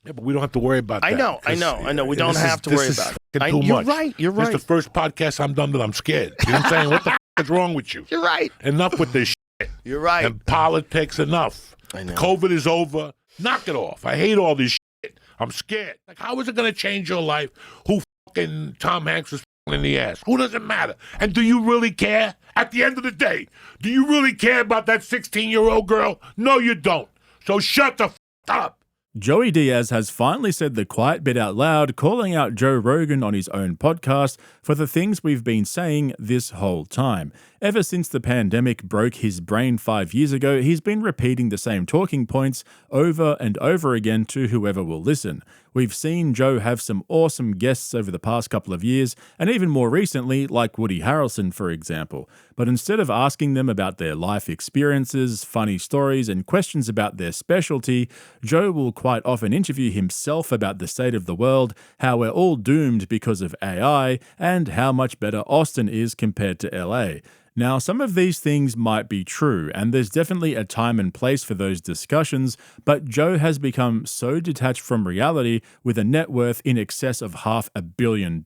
Yeah, but we don't have to worry about that. I know. We don't have to worry about it. You're right. You're right. It's the first podcast I'm done that I'm scared. You know what I'm saying? What the is wrong with you? You're right. Enough with this shit. You're right. And politics, enough. I know. COVID is over. Knock it off. I hate all this shit. I'm scared. Like, how is it going to change your life? Who fucking Tom Hanks was in the ass? Who doesn't matter? And do you really care? At the end of the day, do you really care about that 16-year-old girl? No, you don't. So shut the up. Joey Diaz has finally said the quiet bit out loud, calling out Joe Rogan on his own podcast for the things we've been saying this whole time. Ever since the pandemic broke his brain 5 years ago, he's been repeating the same talking points over and over again to whoever will listen. We've seen Joe have some awesome guests over the past couple of years, and even more recently, like Woody Harrelson, for example. But instead of asking them about their life experiences, funny stories, and questions about their specialty, Joe will quite often interview himself about the state of the world, how we're all doomed because of AI, and how much better Austin is compared to LA. Now, some of these things might be true, and there's definitely a time and place for those discussions, but Joe has become so detached from reality with a net worth in excess of $500 million,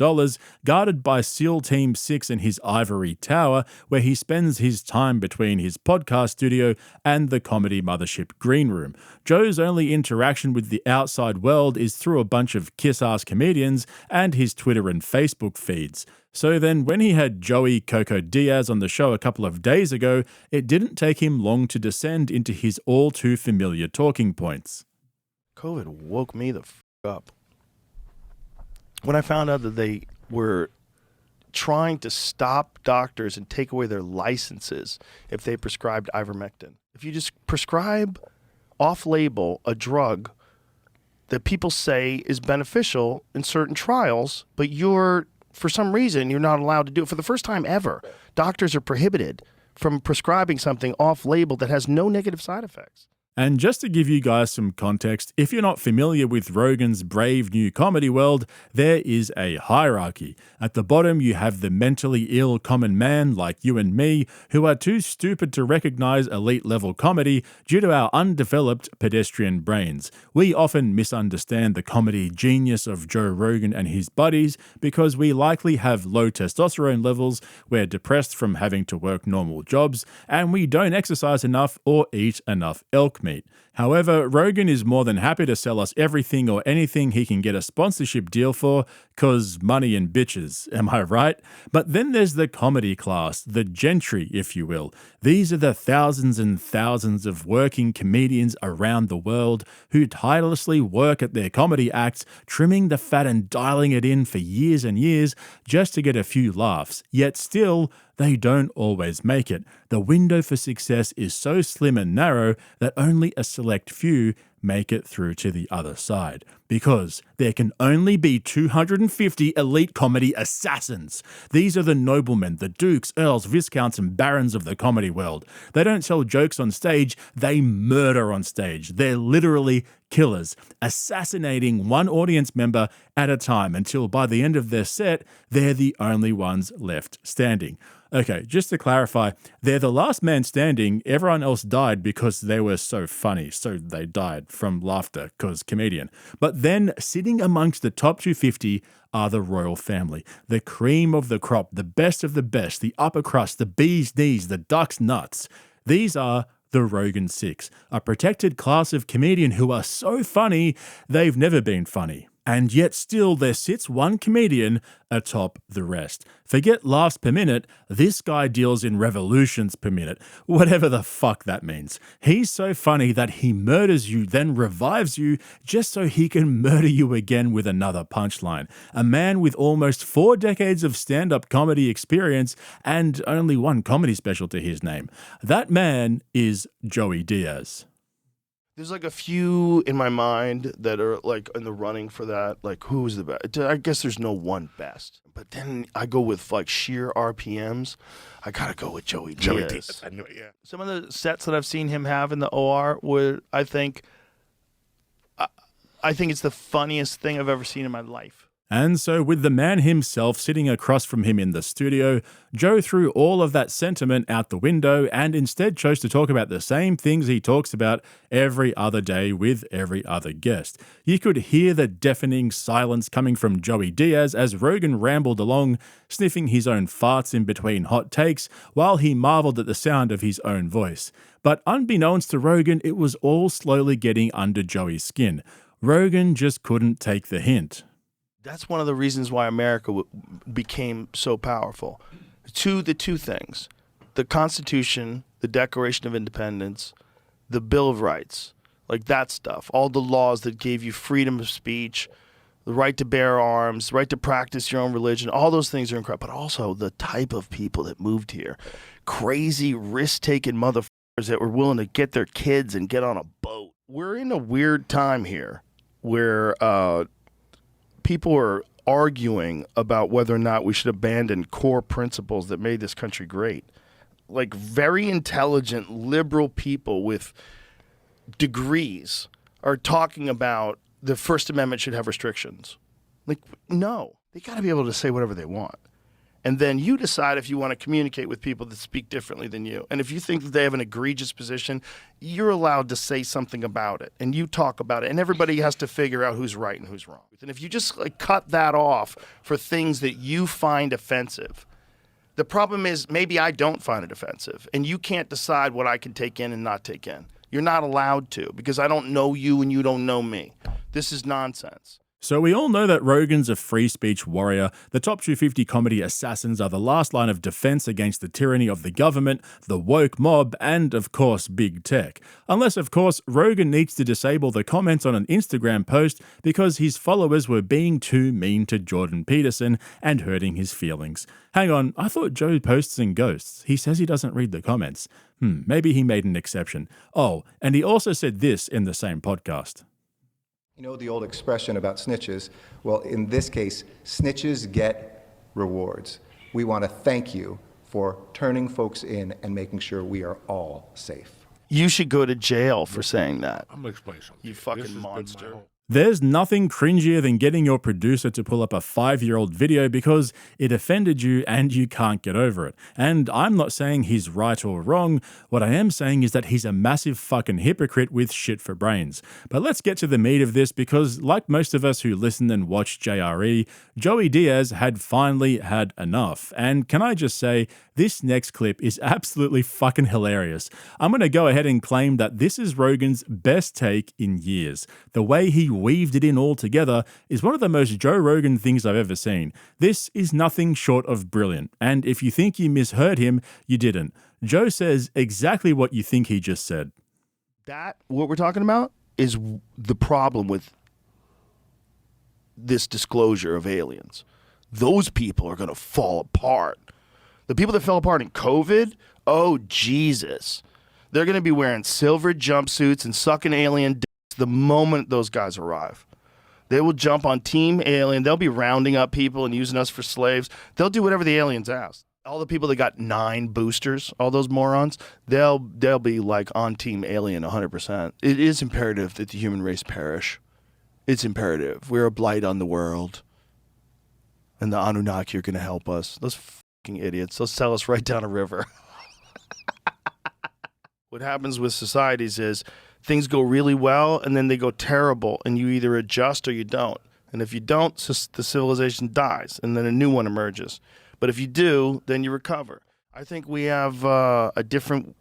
guarded by SEAL Team 6 in his ivory tower, where he spends his time between his podcast studio and the comedy mothership Green Room. Joe's only interaction with the outside world is through a bunch of kiss-ass comedians and his Twitter and Facebook feeds. So then when he had Joey Coco Diaz on the show a couple of days ago, it didn't take him long to descend into his all too familiar talking points. COVID woke me the f*** up. When I found out that they were trying to stop doctors and take away their licenses if they prescribed ivermectin. If you just prescribe off-label a drug that people say is beneficial in certain trials, but for some reason, you're not allowed to do it. For the first time ever, doctors are prohibited from prescribing something off-label that has no negative side effects. And just to give you guys some context, if you're not familiar with Rogan's brave new comedy world, there is a hierarchy. At the bottom, you have the mentally ill common man like you and me, who are too stupid to recognize elite-level comedy due to our undeveloped pedestrian brains. We often misunderstand the comedy genius of Joe Rogan and his buddies because we likely have low testosterone levels, we're depressed from having to work normal jobs, and we don't exercise enough or eat enough elk meat. However, Rogan is more than happy to sell us everything or anything he can get a sponsorship deal for, cause money and bitches, am I right? But then there's the comedy class, the gentry, if you will. These are the thousands and thousands of working comedians around the world who tirelessly work at their comedy acts, trimming the fat and dialing it in for years and years just to get a few laughs, yet still, they don't always make it. The window for success is so slim and narrow that only a select few make it through to the other side. Because there can only be 250 elite comedy assassins. These are the noblemen, the dukes, earls, viscounts, and barons of the comedy world. They don't tell jokes on stage, they murder on stage. They're literally killers, assassinating one audience member at a time until by the end of their set, they're the only ones left standing. Okay, just to clarify, they're the last man standing. Everyone else died because they were so funny, so they died from laughter, cause comedian. But then, sitting amongst the top 250 are the royal family, the cream of the crop, the best of the best, the upper crust, the bee's knees, the duck's nuts. These are the Rogan Six, a protected class of comedian who are so funny, they've never been funny. And yet still there sits one comedian atop the rest. Forget laughs per minute, this guy deals in revolutions per minute, whatever the fuck that means. He's so funny that he murders you, then revives you, just so he can murder you again with another punchline. A man with almost 4 decades of stand-up comedy experience and only one comedy special to his name. That man is Joey Diaz. There's like a few in my mind that are like in the running for that. Like, who's the best? I guess there's no one best. But then I go with like sheer RPMs. I gotta go with Joey Diaz. I knew it, yeah. Some of the sets that I've seen him have in the OR would, I think it's the funniest thing I've ever seen in my life. And so, with the man himself sitting across from him in the studio, Joe threw all of that sentiment out the window and instead chose to talk about the same things he talks about every other day with every other guest. You could hear the deafening silence coming from Joey Diaz as Rogan rambled along, sniffing his own farts in between hot takes while he marveled at the sound of his own voice. But unbeknownst to Rogan, it was all slowly getting under Joey's skin. Rogan just couldn't take the hint. That's one of the reasons why America became so powerful. The two things: the Constitution, the Declaration of Independence, the Bill of Rights, like that stuff. All the laws that gave you freedom of speech, the right to bear arms, the right to practice your own religion. All those things are incredible. But also the type of people that moved here. Crazy, risk-taking motherfuckers that were willing to get their kids and get on a boat. We're in a weird time here where people are arguing about whether or not we should abandon core principles that made this country great. Like very intelligent, liberal people with degrees are talking about the First Amendment should have restrictions. Like, no, they got to be able to say whatever they want. And then you decide if you want to communicate with people that speak differently than you. And if you think that they have an egregious position, you're allowed to say something about it. And you talk about it. And everybody has to figure out who's right and who's wrong. And if you just cut that off for things that you find offensive, the problem is maybe I don't find it offensive. And you can't decide what I can take in and not take in. You're not allowed to because I don't know you and you don't know me. This is nonsense. So we all know that Rogan's a free speech warrior. The top 250 comedy assassins are the last line of defense against the tyranny of the government, the woke mob, and of course, big tech. Unless, of course, Rogan needs to disable the comments on an Instagram post because his followers were being too mean to Jordan Peterson and hurting his feelings. Hang on, I thought Joe posts in ghosts. He says he doesn't read the comments. Maybe he made an exception. Oh, and he also said this in the same podcast. You know the old expression about snitches? Well, in this case, snitches get rewards. We want to thank you for turning folks in and making sure we are all safe. You should go to jail for saying that. I'm going to explain something. You fucking monster. There's nothing cringier than getting your producer to pull up a 5-year-old video because it offended you and you can't get over it. And I'm not saying he's right or wrong. What I am saying is that he's a massive fucking hypocrite with shit for brains. But let's get to the meat of this because, like most of us who listen and watch JRE, Joey Diaz had finally had enough. And can I just say, this next clip is absolutely fucking hilarious. I'm going to go ahead and claim that this is Rogan's best take in years. The way he weaved it in all together is one of the most Joe Rogan things I've ever seen. This is nothing short of brilliant. And if you think you misheard him, you didn't. Joe says exactly what you think he just said. What we're talking about is the problem with this disclosure of aliens. Those people are going to fall apart. The people that fell apart in COVID, oh, Jesus. They're going to be wearing silver jumpsuits and sucking alien dicks the moment those guys arrive. They will jump on Team Alien. They'll be rounding up people and using us for slaves. They'll do whatever the aliens ask. All the people that got 9 boosters, all those morons, they'll be like on Team Alien 100%. It is imperative that the human race perish. It's imperative. We're a blight on the world. And the Anunnaki are going to help us. Those fucking idiots. They'll sell us right down a river. What happens with societies is things go really well and then they go terrible and you either adjust or you don't. And if you don't, the civilization dies and then a new one emerges. But if you do, then you recover. I think we have a different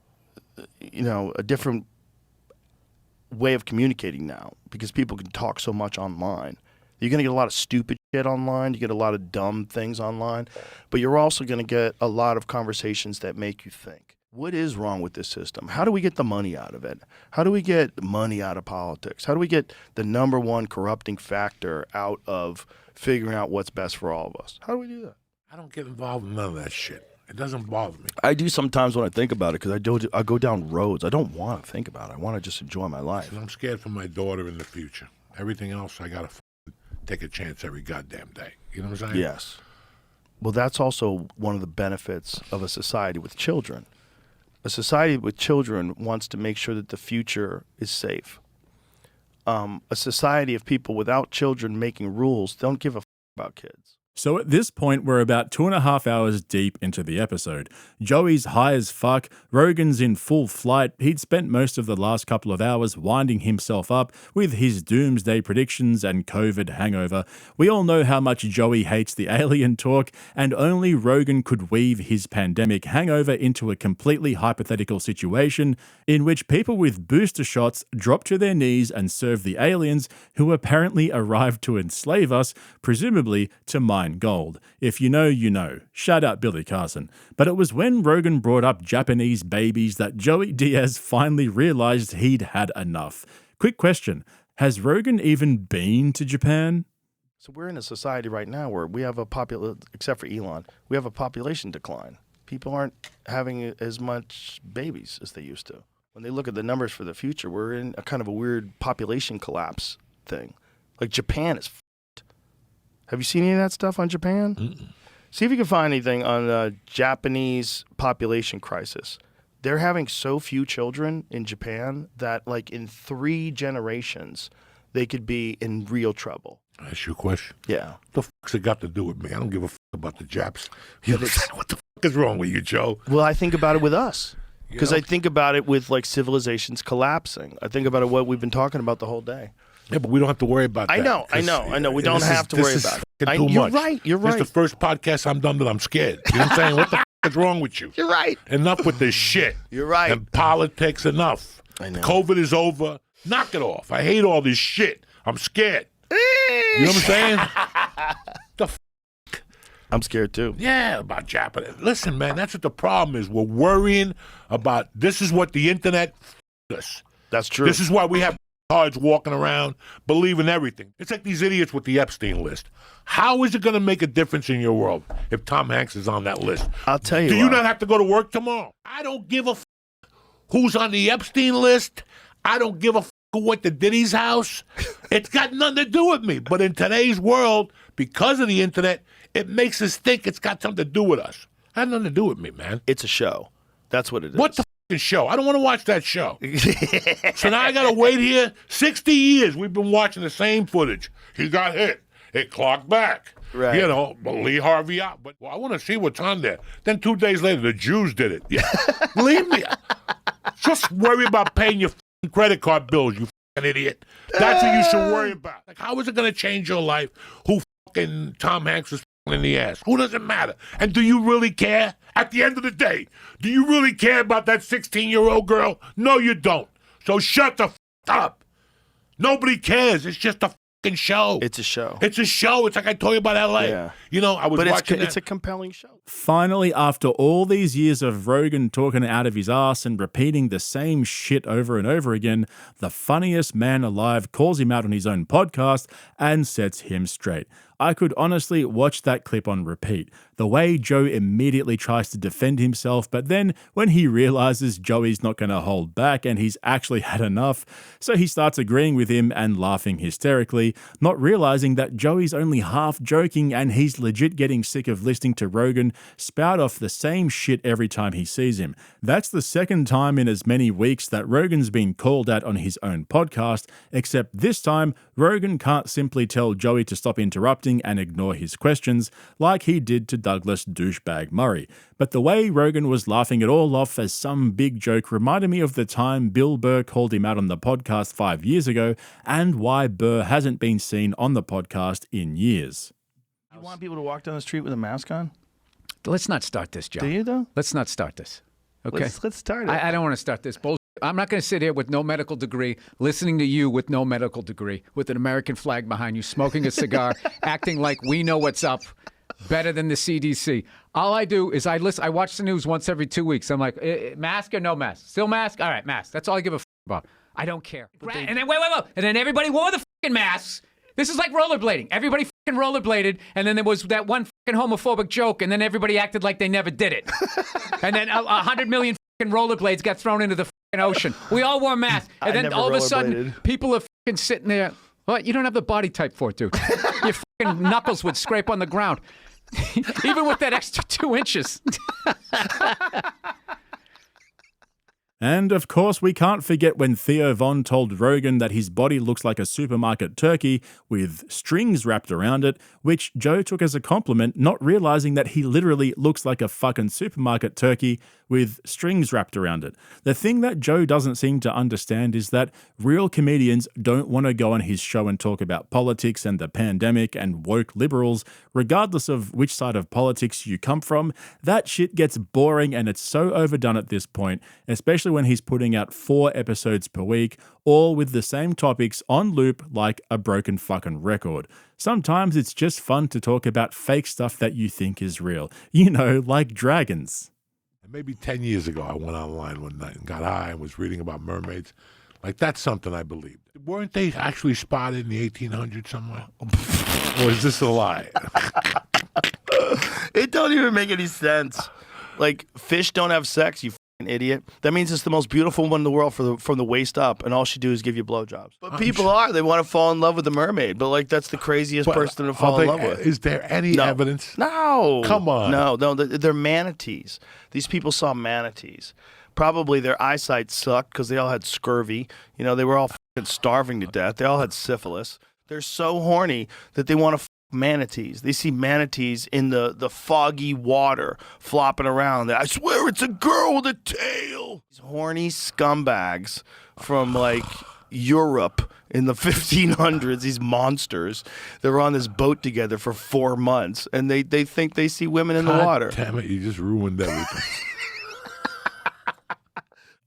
way of communicating now because people can talk so much online. You're going to get a lot of stupid shit online. You get a lot of dumb things online. But you're also going to get a lot of conversations that make you think. What is wrong with this system? How do we get the money out of it? How do we get money out of politics? How do we get the number one corrupting factor out of figuring out what's best for all of us? How do we do that? I don't get involved in none of that shit. It doesn't bother me. I do sometimes when I think about it because I go down roads. I don't want to think about it. I want to just enjoy my life. 'Cause I'm scared for my daughter in the future. Everything else, I got to take a chance every goddamn day. You know what I'm saying? Yes. Well, that's also one of the benefits of a society with children. A society with children wants to make sure that the future is safe. A society of people without children making rules don't give a about kids. So at this point, we're about 2.5 hours deep into the episode. Joey's high as fuck, Rogan's in full flight. He'd spent most of the last couple of hours winding himself up with his doomsday predictions and COVID hangover. We all know how much Joey hates the alien talk, and only Rogan could weave his pandemic hangover into a completely hypothetical situation in which people with booster shots drop to their knees and serve the aliens who apparently arrived to enslave us, presumably to mine gold. If you know, you know. Shout out Billy Carson. But it was when Rogan brought up Japanese babies that Joey Diaz finally realized he'd had enough. Quick question. Has Rogan even been to Japan? So we're in a society right now where we have except for Elon, we have a population decline. People aren't having as much babies as they used to. When they look at the numbers for the future, we're in a kind of a weird population collapse thing. Like Japan is Have you seen any of that stuff on Japan? Mm-mm. See if you can find anything on the Japanese population crisis. They're having so few children in Japan that, like, in 3 generations, they could be in real trouble. That's your question? Yeah. What the fuck's it got to do with me? I don't give a fuck about the Japs. What the fuck is wrong with you, Joe? Well, I think about it with us. Because You know? I think about it with, like, civilizations collapsing. I think about it what we've been talking about the whole day. Yeah, but we don't have to worry about that. I know. We don't have to worry about it. Too You're much. right. You're This right. is the first podcast I'm done that I'm scared. You know what I'm saying? What the fuck is wrong with you? You're right. Enough with this shit. You're right. And politics, enough. I know. COVID is over. Knock it off. I hate all this shit. I'm scared. You know what I'm saying? The f- I'm scared too. Yeah, about Japanese. Listen, man, that's what the problem is. We're worrying about this is what the internet us. That's true. This is why we have cards walking around believing everything. It's like these idiots with the Epstein list. How is it going to make a difference in your world if Tom Hanks is on that list? I'll tell you Do you what. not have to go to work tomorrow? I don't give a who's on the Epstein list. I don't give a who went to Diddy's house. It's got nothing to do with me. But in today's world, because of the internet, it makes us think it's got something to do with us. It had nothing to do with me, man. It's a show. That's what it is. What the fucking show? I don't want to watch that show. So now I got to wait here. 60 years we've been watching the same footage. He got hit. It clocked back. Right. You know, Lee Harvey out. But I want to see what's on there. Then 2 days later, the Jews did it. Yeah. Believe me. Just worry about paying your fucking credit card bills, you fucking idiot. That's what you should worry about. Like, how is it going to change your life? Who fucking Tom Hanks was in the ass? Who doesn't matter? And do you really care? At the end of the day, do you really care about that 16-year-old girl? No, you don't. So shut the f up. Nobody cares. It's just a fucking show. It's a show. It's a show. It's like I told you about L.A. Yeah. You know, I was But watching it's that. a compelling show. Finally, after all these years of Rogan talking out of his ass and repeating the same shit over and over again, the funniest man alive calls him out on his own podcast and sets him straight. I could honestly watch that clip on repeat. The way Joe immediately tries to defend himself, but then when he realizes Joey's not going to hold back and he's actually had enough, so he starts agreeing with him and laughing hysterically, not realizing that Joey's only half joking and he's legit getting sick of listening to Rogan spout off the same shit every time he sees him. That's the second time in as many weeks that Rogan's been called out on his own podcast, except this time Rogan can't simply tell Joey to stop interrupting and ignore his questions like he did to Douglas douchebag Murray. But the way Rogan was laughing it all off as some big joke reminded me of the time Bill Burr called him out on the podcast 5 years ago and why Burr hasn't been seen on the podcast in years. You want people to walk down the street with a mask on? Let's not start this, Joe. Do you, though? Let's not start this. Okay. Let's start it. I don't want to start this bullshit. I'm not going to sit here with no medical degree, listening to you with no medical degree, with an American flag behind you, smoking a cigar, acting like we know what's up better than the CDC. All I do is I watch the news once every 2 weeks. I'm like, mask or no mask? Still mask? All right, mask. That's all I give a about. I don't care. And then wait. And then everybody wore the fucking masks. This is like rollerblading. Everybody fucking rollerbladed, and then there was that one fucking homophobic joke, and then everybody acted like they never did it. And then 100 million fucking rollerblades got thrown into the fucking ocean. We all wore masks, and then all of a sudden, people are fucking sitting there. What? You don't have the body type for it, dude. Your fucking knuckles would scrape on the ground, even with that extra 2 inches. And of course, we can't forget when Theo Von told Rogan that his body looks like a supermarket turkey with strings wrapped around it, which Joe took as a compliment, not realizing that he literally looks like a fucking supermarket turkey with strings wrapped around it. The thing that Joe doesn't seem to understand is that real comedians don't want to go on his show and talk about politics and the pandemic and woke liberals, regardless of which side of politics you come from. That shit gets boring and it's so overdone at this point, especially when he's putting out 4 episodes per week, all with the same topics on loop like a broken fucking record. Sometimes it's just fun to talk about fake stuff that you think is real. You know, like dragons. Maybe 10 years ago, I went online one night and got high and was reading about mermaids. Like, that's something I believed. Weren't they actually spotted in the 1800s somewhere? Or is this a lie? It don't even make any sense. Like, fish don't have sex, you fucking idiot. That means it's the most beautiful woman in the world from the waist up, and all she do is give you blowjobs. But people they want to fall in love with the mermaid, but like that's the craziest person to fall in love with. Is there any evidence? No. Come on. No, they're manatees. These people saw manatees. Probably their eyesight sucked because they all had scurvy. You know, they were all fucking starving to death. They all had syphilis. They're so horny that they want to manatees. They see manatees in the foggy water flopping around. I swear it's a girl with a tail. These horny scumbags from like Europe in the 1500s, these monsters, they were on this boat together for 4 months and they think they see women in the water. Damn it, you just ruined everything.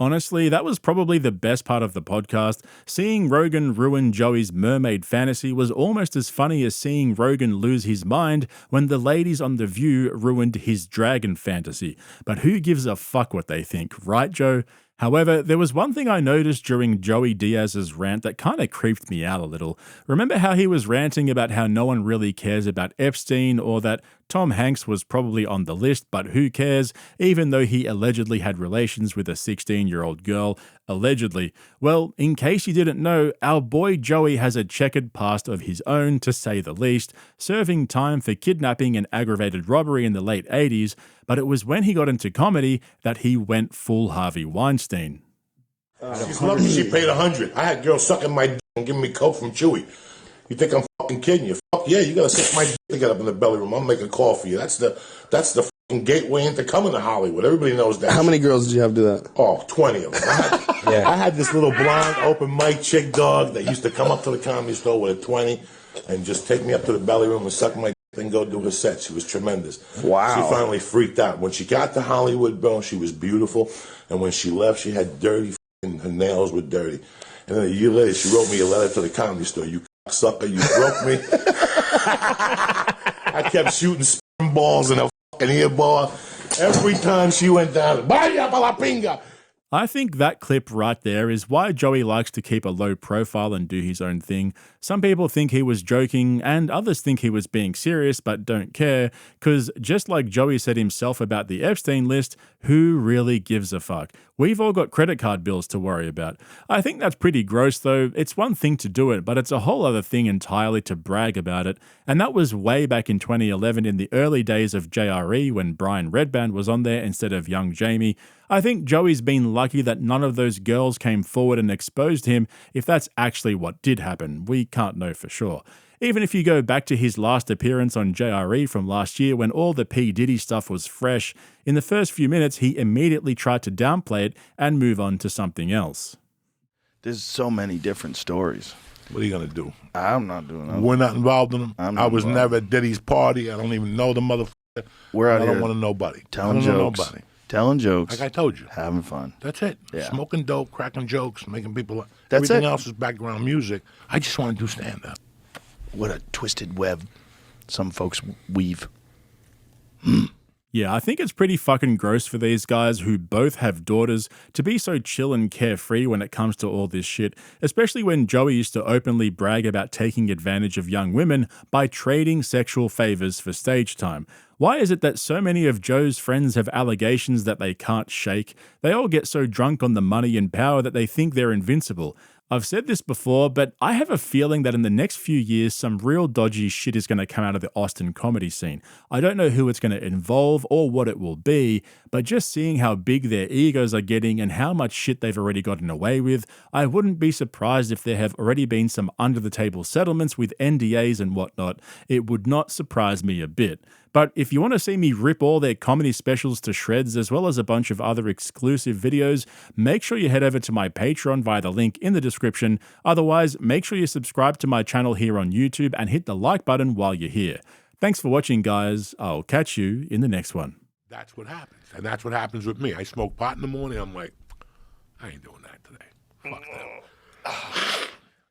Honestly, that was probably the best part of the podcast. Seeing Rogan ruin Joey's mermaid fantasy was almost as funny as seeing Rogan lose his mind when the ladies on The View ruined his dragon fantasy. But who gives a fuck what they think, right, Joe? However, there was one thing I noticed during Joey Diaz's rant that kind of creeped me out a little. Remember how he was ranting about how no one really cares about Epstein, or that Tom Hanks was probably on the list, but who cares, even though he allegedly had relations with a 16-year-old girl, allegedly. Well, in case you didn't know, our boy Joey has a checkered past of his own, to say the least, serving time for kidnapping and aggravated robbery in the late 80s, but it was when he got into comedy that he went full Harvey Weinstein. She's lucky she paid $100. I had girls sucking my dick and giving me coke from Chewy. You think I'm fucking kidding you? Fuck yeah, you gotta suck my dick to get up in the belly room. I'll make a call for you. That's the fucking gateway into coming to Hollywood. Everybody knows that. How many girls did you have do that? Oh, 20 of them. I had this little blonde open mic chick dog that used to come up to the Comedy Store with a 20 and just take me up to the belly room and suck my dick and go do her set. She was tremendous. Wow. She finally freaked out. When she got to Hollywood, bro, she was beautiful. And when she left, she had dirty fucking, her nails were dirty. And then a year later, she wrote me a letter to the Comedy Store. You sucker, you broke me. I kept shooting sperm balls in her fucking ear bar. Every time she went down, vaya pa la pinga. I think that clip right there is why Joey likes to keep a low profile and do his own thing. Some people think he was joking, and others think he was being serious but don't care, because just like Joey said himself about the Epstein list, who really gives a fuck? We've all got credit card bills to worry about. I think that's pretty gross though. It's one thing to do it, but it's a whole other thing entirely to brag about it. And that was way back in 2011 in the early days of JRE when Brian Redband was on there instead of young Jamie. I think Joey's been lucky that none of those girls came forward and exposed him, if that's actually what did happen. We can't know for sure. Even if you go back to his last appearance on JRE from last year when all the P. Diddy stuff was fresh, in the first few minutes he immediately tried to downplay it and move on to something else. There's so many different stories. What are you going to do? I'm not doing that. We're not involved in them. I'm I not was involved. never at Diddy's party. I don't even know the motherfucker. We're out I don't here want to know nobody. telling I don't know jokes. nobody. Telling jokes. Like I told you. Having fun. That's it. Yeah. Smoking dope, cracking jokes, making people... That's everything it. else is background music. I just want to do stand-up. What a twisted web some folks weave. Yeah, I think it's pretty fucking gross for these guys who both have daughters to be so chill and carefree when it comes to all this shit, especially when Joey used to openly brag about taking advantage of young women by trading sexual favors for stage time. Why is it that so many of Joe's friends have allegations that they can't shake? They all get so drunk on the money and power that they think they're invincible. I've said this before, but I have a feeling that in the next few years, some real dodgy shit is going to come out of the Austin comedy scene. I don't know who it's going to involve or what it will be, but just seeing how big their egos are getting and how much shit they've already gotten away with, I wouldn't be surprised if there have already been some under-the-table settlements with NDAs and whatnot. It would not surprise me a bit. But if you want to see me rip all their comedy specials to shreds, as well as a bunch of other exclusive videos, make sure you head over to my Patreon via the link in the description. Otherwise, make sure you subscribe to my channel here on YouTube and hit the like button while you're here. Thanks for watching, guys. I'll catch you in the next one. That's what happens. And that's what happens with me. I smoke pot in the morning. I'm like, I ain't doing that today. Fuck that.